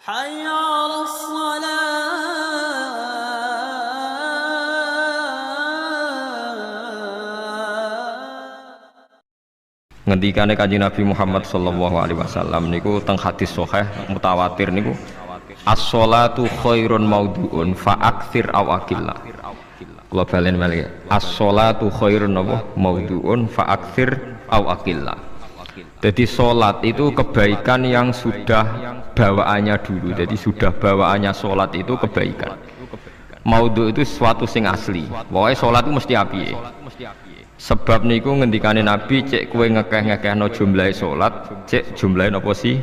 حي على الصلاة. Ngendikane Kanjeng Nabi Muhammad sallallahu alaihi wasallam niku teng hadis sahih mutawatir niku as-sholatu khairun maudhu'un fa aktsir aw aqillah. Kula balen malih as-sholatu khairun maudhu'un fa aktsir aw aqillah. Jadi sholat itu kebaikan yang sudah bawaannya dulu. Jadi sudah bawaannya sholat itu kebaikan. Maudhu itu sesuatu sing asli. Pokoknya sholat itu mesti api. Sebab niku ngendikane Nabi cek kue ngekeh-ngekehno jumlahe sholat, cek jumlahe napa sih?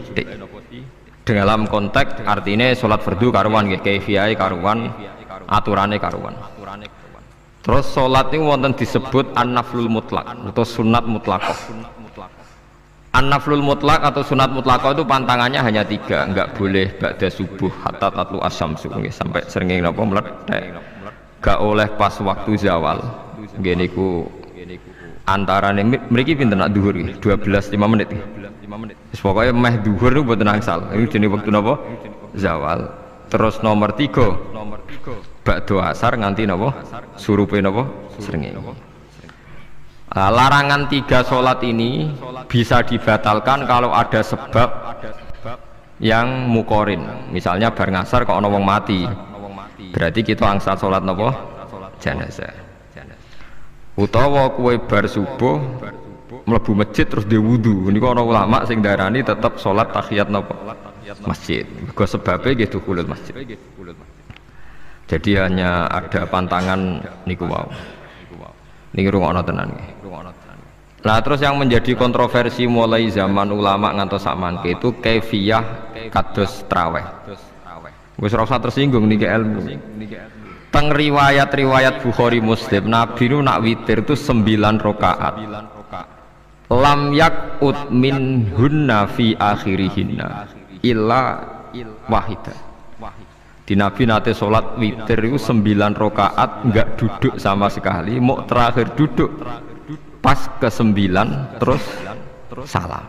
Dalam konteks artinya sholat fardu karuan nggih, kaifiyahe karuan, aturane karuan. Terus sholat niku wonten disebut an-naflul mutlak atau sunat mutlaqah. An-naflul mutlak atau sunat mutlaqah itu pantangannya hanya 3, enggak boleh ba'da subuh hatta tatlu asyamsu sampai srengenge napa meletek. Enggak oleh pas waktu zawal. Nggih niku antarane mriki pinten nak dhuwur nggih 12 5 menit. Wis pokoke meh dhuwur niku mboten angsal. Iki jenenge wektu napa? Zawal. Terus nomor 3 ba'da asar nganti napa? Surupe napa? Srengenge. Larangan 3 sholat ini bisa dibatalkan kalau ada sebab yang mukorin. Misalnya bar ngasar kok ana wong mati, berarti kita angsal sholat napa? Jenazah. Utawa kue bar subuh mlebu masjid terus dia wudu. Niku ana ulama sing darani tetap sholat tahiyat napa? Masjid. Mergo sebabe nggih dukhulul masjid. Jadi hanya ada pantangan niku wau. Niki rungokno tenan nggih. Nah terus yang menjadi kontroversi mulai zaman ulama ngantos sakmangke itu kaifiyah kados traweh. Wis ora usah tersinggung niki ilmu. Teng riwayat-riwayat Bukhari Muslim Nabi nu nak witir itu 9 rakaat. Lam yakut min hunna fi akhirihinna illa wahidah. Di Nabi nate sholat witir itu 9 rakaat enggak duduk sama sekali, mau terakhir duduk pas ke-9 terus salam.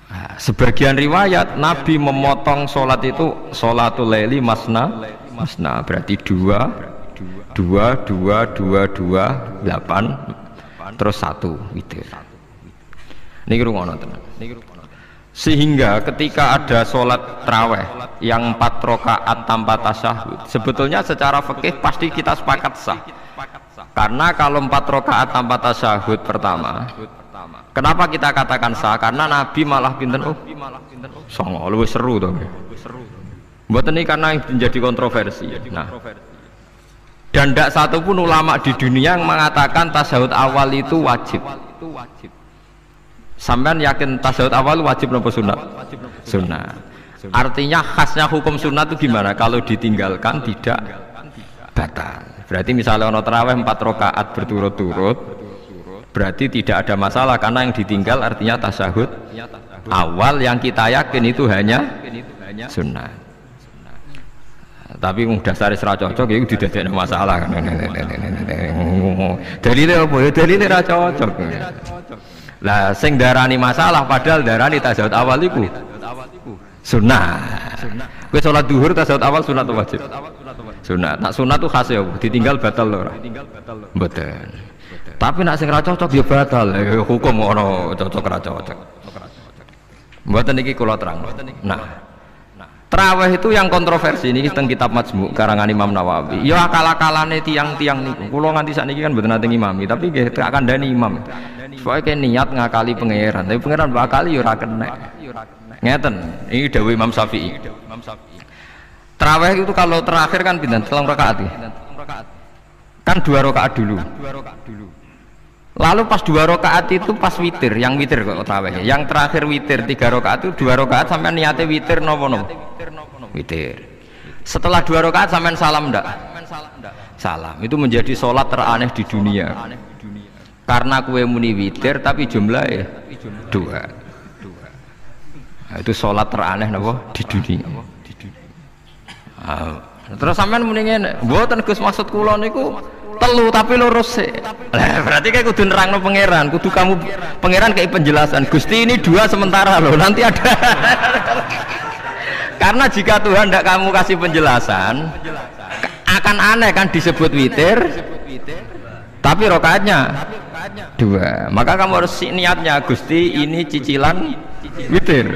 Nah, sebagian riwayat Nabi memotong sholat itu sholatul laili masna berarti 2 8 terus 1 witir. Niki rungono tenan. Sehingga ketika ada sholat traweh yang 4 rakaat tanpa tasyahud, sebetulnya secara fikih pasti kita sepakat sah. Karena kalau 4 rakaat tanpa tasyahud pertama, kenapa kita katakan sah? Karena Nabi malah pinten songo, lebih seru tuh. Buat ini karena yang menjadi kontroversi. Nah, dan tidak satu pun ulama di dunia yang mengatakan tasyahud awal itu wajib. Sampean yakin tasyahud awal wajib nopo sunat? Sunat. Artinya khasnya hukum sunat itu gimana? Kalau ditinggalkan tidak batal. Berarti misalnya ono tarawih 4 rakaat berturut-turut, berarti tidak ada masalah karena yang ditinggal artinya tasyahud awal yang kita yakin itu hanya sunat. Tapi dasar ra cocok ya didadekno masalah kan. Dalile apa ya? Dalile ra cocok. Lah sing darani masalah padahal darani tasyahud awal iku sunat. Kowe salat zuhur tasyahud awal sunat atau wajib? Sunat. Nak sunat tuh khas ya, ditinggal batal lho ora? Mboten. Tapi nak sing ra cocok ya batal. Hukum ono cocok ra cocok. Mboten iki kula terang. Nah, traweh itu yang kontroversi ini teng kitab Majmu karangan Imam Nawawi. Ya akal-akalane tiang-tiang niku. Kula nganti sakniki kan mboten nate ngimami, tapi nggih tak kandhani imam. Soalnya niat ngakali pangeran, tapi pangeran bakali ya ora kena. Ngeten, ini dawuh Imam Syafi'i. Traweh itu kalau terakhir kan pinten? 3 rakaat. Kan 2 rakaat dulu. Lalu pas 2 rakaat itu pas witir, yang witir kok traweh. Yang terakhir witir 3 rakaat itu 2 rakaat sampai niatnya witir nopo? Witir. Setelah 2 rakaat sampai salam ndak? Salam. Itu menjadi sholat teraneh di dunia. Karena kue muni witir tapi jumlahnya 2. Nah, itu sholat teraneh napa di dunia. Terus sampean muni ngene, mboten Gus maksud kula niku telu tapi lurus sih. Berarti kayak kudu nerangno pangeran, kudu kamu pangeran kayak penjelasan. Gusti ini 2 sementara loh, nanti ada. Karena jika Tuhan tidak kamu kasih penjelasan, akan aneh kan disebut witir, tapi rokaatnya 2. Maka kamu harus niatnya Gusti ini cicilan witir.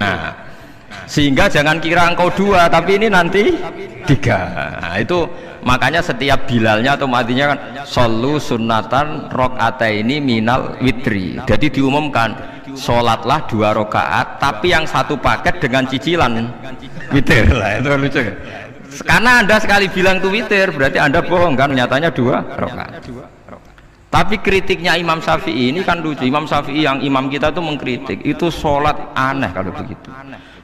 Nah, sehingga jangan kira engkau 2 tapi ini nanti 3. Nah, itu makanya setiap bilalnya atau matinya kan shollu sunnatan rokataini minal witri. Jadi diumumkan sholatlah 2 rakaat tapi yang 1 paket dengan cicilan witir. Lah itu lucu. Karena Anda sekali bilang itu witir berarti Anda bohong kan, nyatanya 2 rakaat. Tapi kritiknya Imam Syafi'i ini kan lucu. Imam Syafi'i yang imam kita tuh mengkritik itu sholat aneh kalau begitu.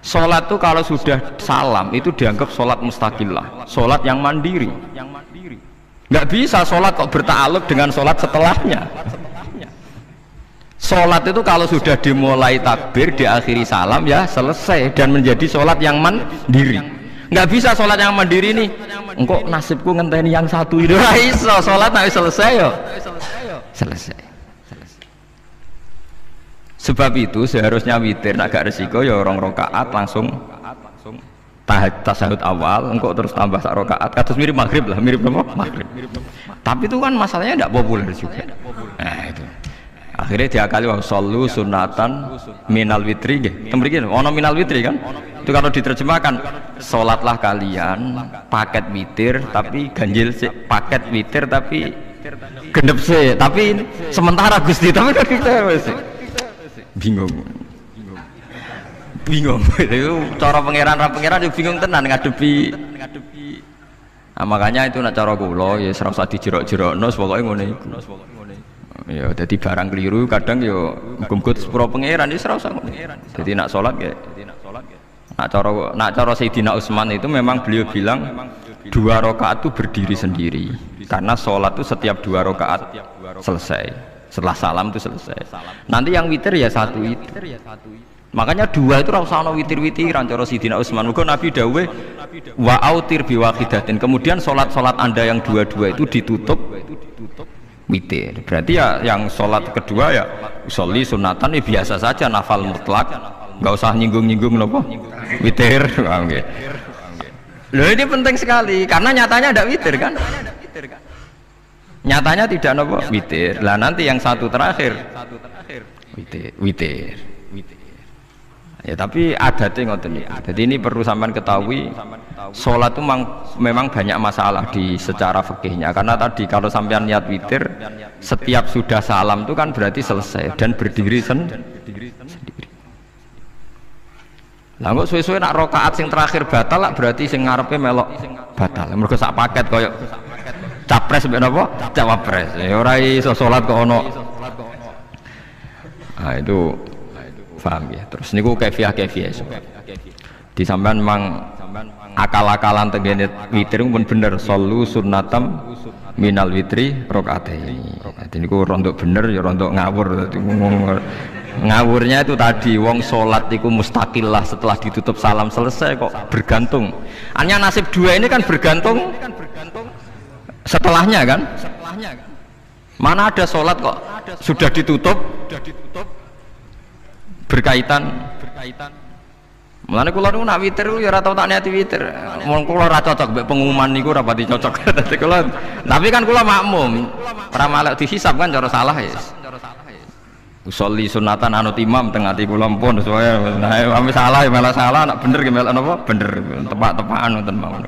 Sholat tuh kalau sudah salam itu dianggap sholat mustaqillah, sholat yang mandiri. Nggak bisa sholat kok berta'alluq dengan sholat setelahnya. Sholat itu kalau sudah dimulai takbir diakhiri salam ya selesai dan menjadi sholat yang mandiri. Nggak bisa sholat yang mandiri nih engkau nasibku ngenteni yang 1 itu iso sholat tapi selesai yo selesai. Sebab itu seharusnya witir agak resiko ya 2 rakaat langsung tasahud awal engkau terus tambah 1 rakaat kados mirip maghrib lah, mirip apa? Maghrib. Tapi itu kan masalahnya tidak populer juga. Nah itu akhirnya diakali wa shollu sunatan minal witri nggih. Temriki ono minal witri kan? Itu kalau diterjemahkan sholatlah kalian paket witir tapi ganjil sih, paket witir tapi gendep sih, tapi sementara Gusti tapi kan kita bingung itu cara pangeran bingung tenan ngadepi. Nah, makanya itu nak cara kula ya ora usah dijerok-jerokno pokoke ngene iku. Ya dadi barang keliru kadang ya muga-muga sepuro pangeran ya ora usah ngono. Dadi nak salat ya nak cara Sayyidina Utsman itu memang beliau bilang 2 rakaat itu berdiri sendiri karena sholat itu setiap 2 rakaat selesai. Setelah salam itu selesai. Nanti yang witir ya 1 witir. Makanya 2 itu rasa ana witir-witiran cara Sayyidina Utsman. Muga Nabi dawuh wa autir biwaqidatin. Kemudian sholat-sholat Anda yang 2 itu ditutup witir. Berarti ya yang sholat kedua ya sholli sunatan ya biasa saja nafal mutlak. Enggak usah nyinggung-nyinggung napa? Witir. Nggih. Loh ini penting sekali karena nyatanya ada witir kan? Nyatanya tidak nopo witir. Lah nanti yang 1 terakhir witir. Ya tapi adatnya ngoten niku. Jadi ini perlu sampean ketahui sholat itu memang banyak masalah di secara fikihnya karena tadi kalau sampean niat witir setiap sudah salam itu kan berarti selesai dan berdiri sendiri. Lah kok suwe-suwe nak rakaat sing terakhir batal lah berarti sing ngarepe melok batal. Mergo sak paket koyo capres mbek napa? Cawapres. Ya ora iso salat kok ono. Nah itu paham ya. Terus niku kefiah di sampean mang akal-akalan tengene witir pun bener shollu sunnatam minal witri rakaataini. Dadi niku rontok bener ya rontok ngawur. Ngawurnya itu tadi wong sholat itu mustaqillah setelah ditutup salam selesai kok bergantung. Hanya nasib 2 ini kan bergantung setelahnya kan? Mana ada sholat kok sudah ditutup berkaitan. Mulane kula niku nak witir ya ora tau tak niati witir. Wong kula ora cocok mbek pengumuman niku ora pati cocok. Dadi kula tapi kan kula makmum. Ora malek dihisab kan cara salah ya. Usolli sunatan anut imam teng ati kula pun supaya ame salah ya malah salah, nak bener ki melok napa? Bener. Tepak-tepakan ngoten mawon.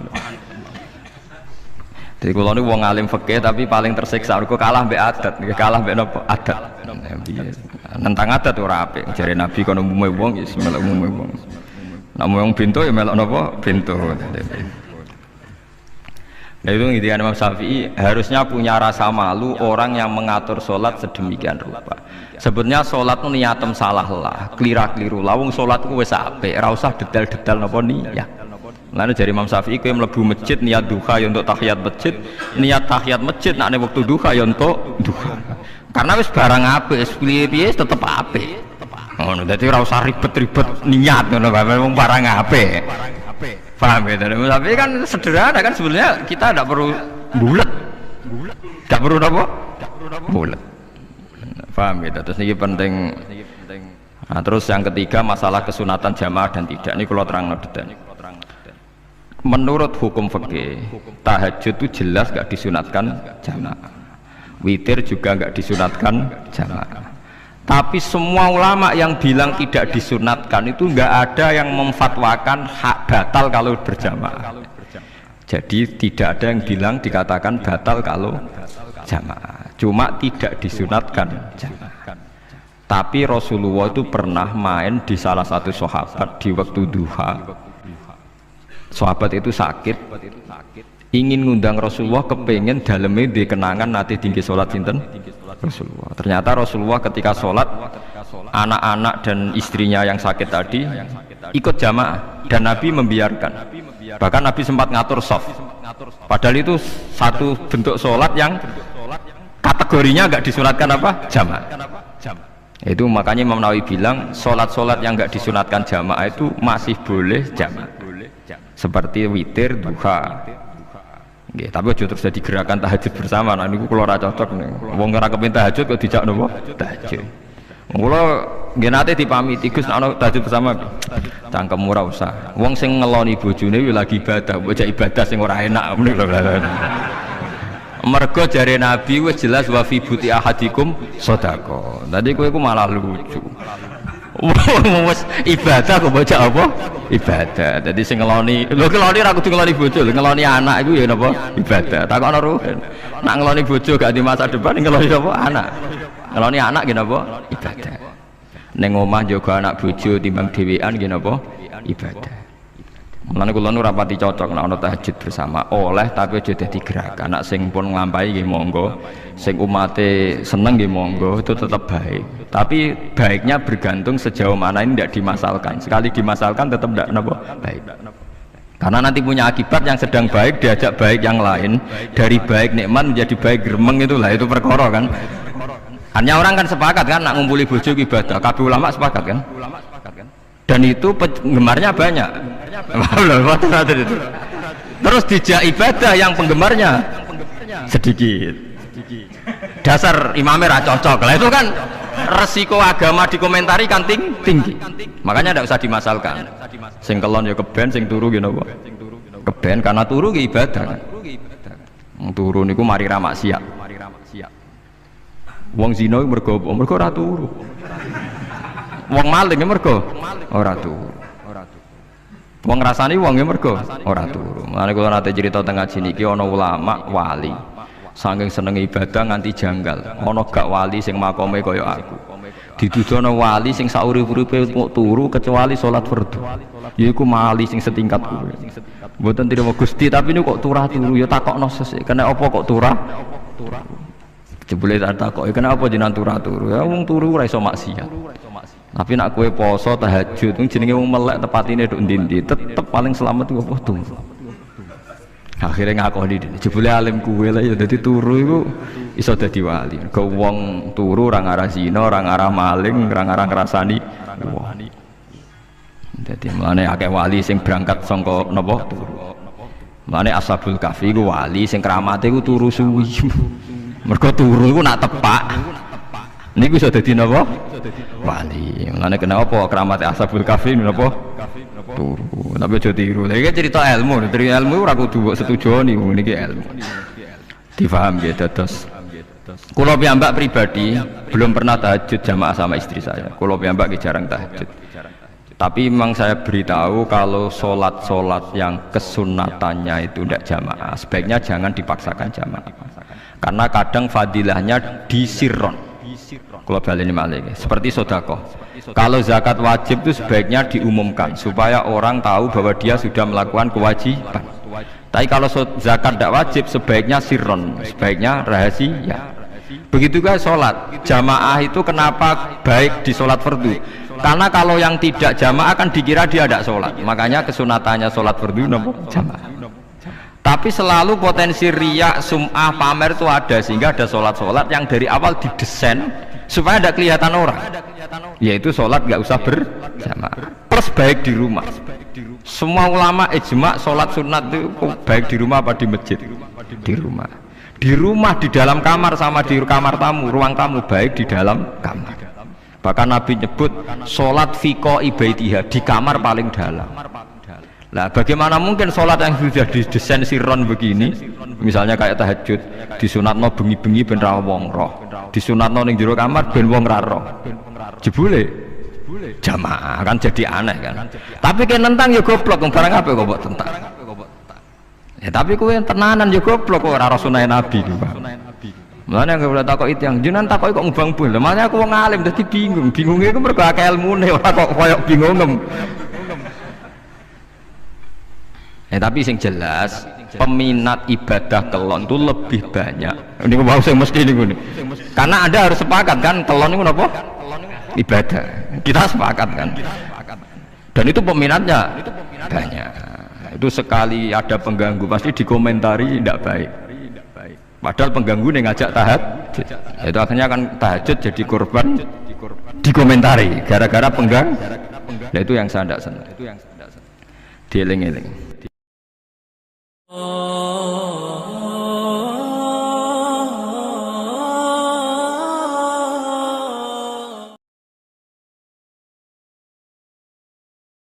Jadi kula niku wong alim fikih tapi paling tersiksa mergo kalah mbek adat, kalah mbek napa? Adat. Nentang adat ora apik. Jare Nabi kono umume wong ya melok umume wong. Nek wong pintu ya melok napa? Pintu. Nah itu intinya Imam Syafi'i harusnya punya rasa malu orang yang mengatur sholat sedemikian rupa. Sebetulnya sholat itu niatem salah lah, keliru lah. Wong sholat itu wis apik, ora usah detail-detail napa niat. Lalu dari Imam Syafi'i kowe mlebu masjid niat duha ya untuk tahiyat masjid, niat tahiyat masjid nek waktu duha ya untuk duha. Karena wis barang apik, wis piye-piye tetep apik. Ngono, dadi ora usah ribet-ribet niat ngono wong barang apik. Paham ya? Tapi kan sederhana kan sebenarnya kita tidak perlu bulat Gak perlu apa? Bulat. Paham gitu. Terus ini penting. Nah, terus yang ketiga masalah kesunatan jamaah dan tidak. Ini kalau terang detail. Menurut hukum fikih, tahajud itu jelas gak disunatkan jamaah. Witir juga gak disunatkan jamaah. Tapi semua ulama yang bilang tidak disunatkan itu gak ada yang memfatwakan hak batal kalau berjamaah. Jadi tidak ada yang bilang dikatakan batal kalau jamaah. Cuma tidak disunatkan jamaah. Tapi Rasulullah itu pernah main di salah satu sahabat di waktu duha. Sahabat itu sakit, ingin ngundang Rasulullah, kepengen dalamnya di kenangan nanti tinggi sholat sinten Rasulullah. Ternyata Rasulullah ketika sholat, anak-anak dan istrinya yang sakit tadi ikut jamaah dan Nabi membiarkan. Bahkan Nabi sempat ngatur soft. Padahal itu satu bentuk sholat yang kategorinya nggak disunatkan apa? Jamaah. Itu makanya Imam Nawawi bilang sholat-sholat yang nggak disunatkan jamaah itu masih boleh jamaah. Seperti witir, duha. Nggih, tapi aja terus jadi gerakan tahajud bersama. Nah niku kula ora cocok nih. Wong ora kepengin tahajud kok dijak napa? Tahajud. Kula nggih nate dipamiti Gus nek ana tahajud bersama. Cangkem ora usah. Wong sing ngeloni bojone lagi ibadah, bocah ibadah sing ora enak meneh lho. Mergo jare Nabi wis jelas wa fi buti ahadikum sedekah. Tadi kowe iku malah lucu. Wes ibadah kok bocah apa? Ibadah. Jadi sing ngeloni, lho ngeloni ra kudu ngeloni bojo, ngeloni anak iku ya napa? Ibadah. Takokno ruhen. Nak ngeloni bojo gak di masa depan ngeloni apa? Anak. Ngeloni anak nggih napa? Ibadah. Ning omah jaga anak bojo timbang dhewean nggih napa? Ibadah. Mulane kula nu rapati cocok nek ana tahajud bersama oleh tapi aja dadi gerakan. Nek sing pun nglampahi nggih monggo, sing umate seneng nggih monggo, itu tetap baik. Tapi baiknya bergantung sejauh mana ini tidak dimasalkan. Sekali dimasalkan tetap tidak napa baik. Karena nanti punya akibat yang sedang baik diajak baik yang lain, dari baik nikmat menjadi baik gremeng itulah itu perkara kan. Hanya orang kan sepakat kan nak ngumpuli bojo ibadah. Kabeh ulama sepakat kan? Dan itu penggemarnya banyak. Terus dijak ibadah yang penggemarnya sedikit. Dasar imamnya cocok lah itu kan resiko agama dikomentari kan tinggi. Makanya tidak usah dimasalkan. Sing kelon ya keben, sing turu gitu apa? Keben karena turu ke ibadah kan. Turu niku mari ra maksiat. Wong zina mergo ora turu. Wong maling mergo ora turu. Wong ngrasani wong mergo ora turu. Mulane kula nate cerita teng ngaji niki ana ulama wali. Saking seneng ibadah nganti janggal. Ana gak wali sing makome kaya aku. Dituduhno wali sing saurip-uripe turu kecuali salat fardu. Yaiku wali sing setingkat kuwi. Mboten trimo Gusti tapi niku kok turah turu ya takokno sesuk. Kena apa kok turah? Jebule tak takoki kenapa jenengan turah turu? Ya wong turu ora iso maksiat. Tapi nak kue poso tahajud itu jenenge wong melek tepatine nduk ndi-ndi tetep paling selamat iku apa turu. Akhirnya ngakoni dene jebule alim kuwe lah ya dadi turu iku iso dadi wali. Go wong turu ora ngarah zina, ora ngarah maling, ora ngarah ngrasani wong. Dadi mulane akeh wali sing berangkat saka napa turu. Mulane Ashabul Kahfi iku wali sing kramate iku turu suwi. Mergo turu iku nak tepak. Niku iso dadi napa? Wali. Mulane kenapa keramat Ashabul Kahfi napa? Turu. Tapi aja tiru. Lha iki cerita ilmu, cerita ilmu ora kudu setuju niku niki ilmu. Difaham nggih dados. Kula piyambak pribadi belum pernah tahajud jamaah sama istri saya. Kula piyambak jarang tahajud. Tapi memang saya beritahu kalau sholat-sholat yang kesunatannya itu tidak jamaah, sebaiknya jangan dipaksakan jamaah. Karena kadang fadilahnya disirron. Kalau balik ini malah seperti sodakoh. Kalau zakat wajib itu sebaiknya diumumkan supaya orang tahu bahwa dia sudah melakukan kewajiban. Tapi kalau zakat tidak wajib sebaiknya sirron, sebaiknya rahasia. Begitu juga sholat jamaah itu kenapa baik di sholat fardu? Karena kalau yang tidak jamaah kan dikira dia tidak sholat. Makanya kesunatannya sholat fardu jamaah. Tapi selalu potensi riya, sum'ah, pamer itu ada sehingga ada sholat-sholat yang dari awal didesain supaya tidak kelihatan orang. Yaitu sholat nggak usah berjamaah. Plus baik di rumah. Semua ulama ijma sholat sunat itu baik di rumah apa di masjid? Di rumah. Di rumah, di dalam kamar sama di kamar tamu, ruang tamu baik di dalam kamar. Bahkan Nabi nyebut sholat fiko ibaitiha di kamar paling dalam. Lah bagaimana mungkin sholat yang sudah didesain siron begini, misalnya kayak tahajud, disunatno bengi-bengi ben ra wong roh, disunatno ning jero kamar ben wong ra roh. Jebule jamaah kan jadi aneh kan. Tapi kan nentang ya goblok, barang apa kok mbok tentang. Ya tapi kowe tenanan ya goblok kok ora sunah Nabi iki, Pak. Mulane aku ora takok itu yang jenengan takoki kok ngubang bul. Makanya aku wong alim dadi bingung. Bingungnya iku mergo akeh ilmune ora kok koyo bingungem. Ya tapi sing jelas peminat ibadah kelon itu lebih banyak. Ini mau sing mesti niku. Karena Anda harus sepakat kan kelon niku napa? Ibadah. Kita sepakat kan. Dan itu peminatnya banyak. Itu sekali ada pengganggu pasti dikomentari tidak baik. Padahal pengganggu yang ngajak tahajud, itu akhirnya kan tahajud jadi korban dikomentari gara-gara pengganggu. Nah itu yang saya tidak senang. Dieling-eling.